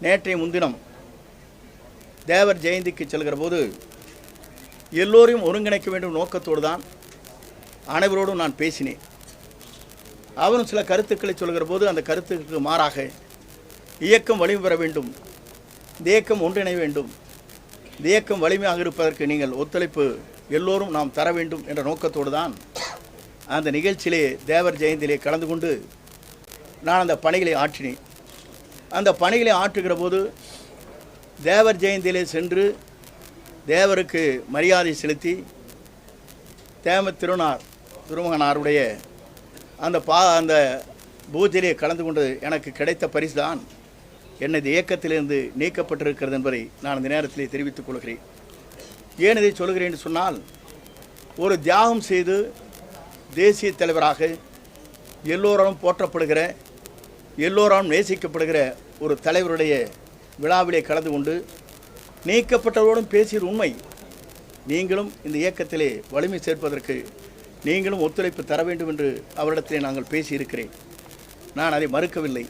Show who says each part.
Speaker 1: நேற்றைய முன்தினம் தேவர் ஜெயந்திக்கு செல்கிற போது எல்லோரையும் ஒருங்கிணைக்க வேண்டும் நோக்கத்தோடு தான் அனைவரோடும் நான் பேசினேன். அவரும் சில கருத்துக்களை சொல்கிற போது அந்த கருத்துக்கு மாறாக இயக்கம் வலிமை பெற வேண்டும், இந்த இயக்கம் ஒன்றிணைய வேண்டும், இந்த இயக்கம் வலிமையாக இருப்பதற்கு நீங்கள் ஒத்துழைப்பு எல்லோரும் நாம் தர வேண்டும் என்ற நோக்கத்தோடு தான் அந்த நிகழ்ச்சியிலே தேவர் ஜெயந்தியிலே கலந்து கொண்டு நான் அந்த பணிகளை ஆற்றினேன். அந்த பணிகளை ஆற்றுகிற போது தேவர் ஜெயந்தியிலே சென்று தேவருக்கு மரியாதை செலுத்தி திருமகனாருடைய அந்த பூஜையிலே கலந்து கொண்டு எனக்கு கிடைத்த பரிசு தான் எனது இயக்கத்திலிருந்து நீக்கப்பட்டிருக்கிறது என்பதை நான் இந்த நேரத்திலே தெரிவித்துக் கொள்கிறேன். ஏன் இதை சொல்கிறேன் என்று சொன்னால், ஒரு தியாகம் செய்து தேசிய தலைவராக எல்லோராலும் போற்றப்படுகிற, எல்லோராலும் நேசிக்கப்படுகிற ஒரு தலைவருடைய விழாவிலே கலந்து கொண்டு நீக்கப்பட்டவரோடும் பேசியது உண்மை. நீங்களும் இந்த இயக்கத்திலே வலிமை சேர்ப்பதற்கு நீங்களும் ஒத்துழைப்பு தர வேண்டும் என்று அவரிடத்திலே நாங்கள் பேசியிருக்கிறேன். நான் அதை மறுக்கவில்லை.